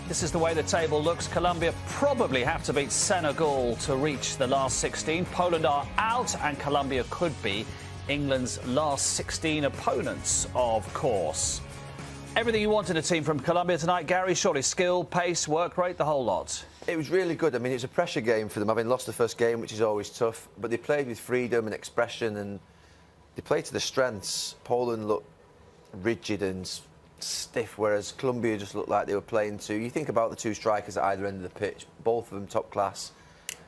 This is the way the table looks. Colombia probably have to beat Senegal to reach the last 16. Poland are out, and Colombia could be England's last 16 opponents, of course. Everything you want in a team from Colombia tonight, Gary. Surely skill, pace, work rate, the whole lot. It was really good. I mean, it was a pressure game for them, having lost the first game, which is always tough. But they played with freedom and expression, and they played to their strengths. Poland looked rigid and stiff, whereas Colombia just looked like they were playing to... You think about the two strikers at either end of the pitch, both of them top class,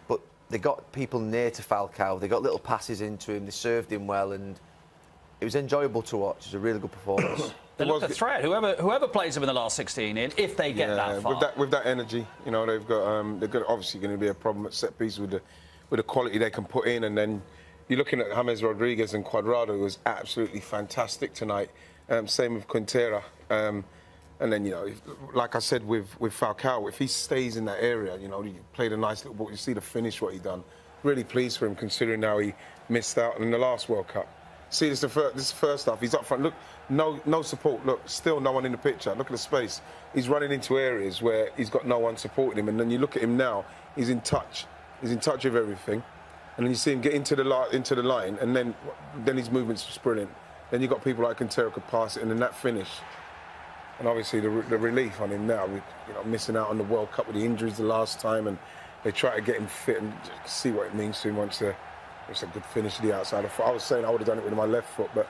but they got people near to Falcao. They got little passes into him. They served him well, and it was enjoyable to watch. It was a really good performance. They look a threat. Whoever plays them in the last 16, if they get that far. With that energy, you know, they've got they're obviously going to be a problem at set pieces with the quality they can put in, and then you're looking at James Rodriguez and Cuadrado, who was absolutely fantastic tonight. Same with Quintera. And then, you know, like I said with Falcao, if he stays in that area, you know, he played a nice little ball. You see the finish, what he done. Really pleased for him, considering how he missed out in the last World Cup. See, this is the first half. He's up front. Look, no support. Look, still no one in the picture. Look at the space. He's running into areas where he's got no one supporting him. And then you look at him now. He's in touch. He's in touch with everything. And then you see him get into the line, and then his movement's just brilliant. Then you've got people like Quintero could pass it, and then that finish. And obviously the relief on him now, with, you know, missing out on the World Cup with the injuries the last time, and they try to get him fit and just see what it means to him once it's a good finish to the outside. I was saying I would have done it with my left foot, but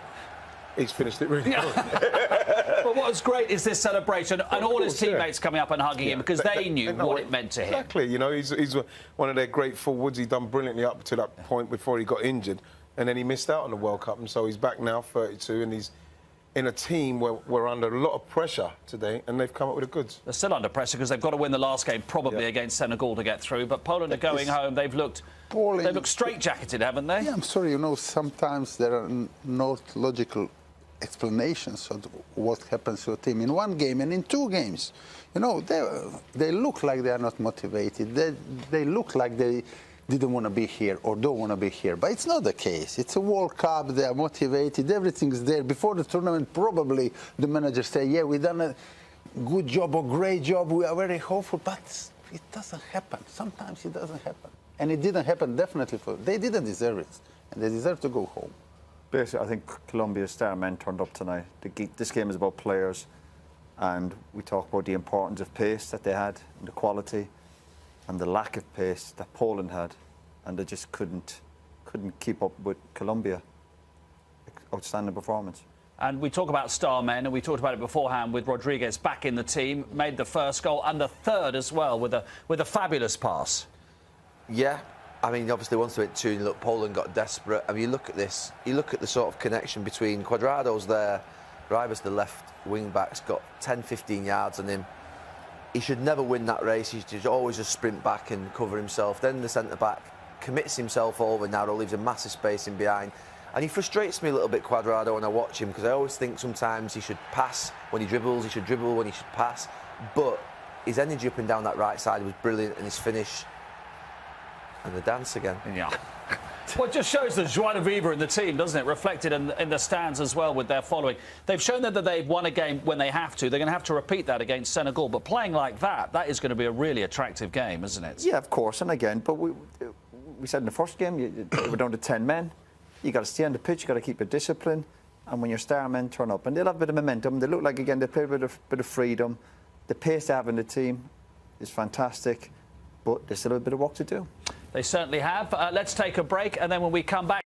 he's finished it really well. But what was great is this celebration, and all his teammates coming up and hugging him, because they knew what it meant to him. Exactly, you know, he's one of their great forwards. He'd done brilliantly up to that point before he got injured, and then he missed out on the World Cup, and so he's back now, 32, and he's in a team where we're under a lot of pressure today, and they've come up with the goods. They're still under pressure because they've got to win the last game, probably against Senegal, to get through. But Poland are going home. They've looked straight-jacketed, haven't they? Yeah, I'm sorry. You know, sometimes there are not logical explanations of what happens to a team in one game and in two games. You know, they look like they are not motivated. They look like they didn't want to be here or don't want to be here. But it's not the case. It's a World Cup. They are motivated. Everything's there. Before the tournament, probably the managers say, yeah, we've done a good job or great job. We are very hopeful. But it doesn't happen. Sometimes it doesn't happen. And it didn't happen definitely for them. They didn't deserve it. And they deserve to go home. Basically, I think Colombia's star men turned up tonight. This game is about players. And we talk about the importance of pace that they had and the quality and the lack of pace that Poland had, and they just couldn't keep up with Colombia. Outstanding performance. And we talk about star men, and we talked about it beforehand with Rodriguez back in the team, made the first goal and the third as well with a fabulous pass. Yeah, I mean, obviously once they went 2-0, look, Poland got desperate. I mean, you look at this, you look at the sort of connection between Cuadrado's there, Rivas, the left wing-back's got 10-15 yards on him. He should never win that race. He should always just sprint back and cover himself. Then the centre-back commits himself over narrow, leaves a massive space in behind. And he frustrates me a little bit, Cuadrado, when I watch him, because I always think sometimes he should pass when he dribbles, he should dribble when he should pass. But his energy up and down that right side was brilliant, and his finish and the dance again. Yeah. Well, it just shows the joie de vivre in the team, doesn't it? Reflected in the stands as well with their following. They've shown that they've won a game when they have to. They're going to have to repeat that against Senegal. But playing like that is going to be a really attractive game, isn't it? Yeah, of course. And again, but we said in the first game, we're down to 10 men. You got to stay on the pitch. You got to keep your discipline. And when your star men turn up, and they'll have a bit of momentum. They look like, again, they play with a bit of freedom. The pace they have in the team is fantastic. But there's still a bit of work to do. They certainly have. Let's take a break, and then when we come back...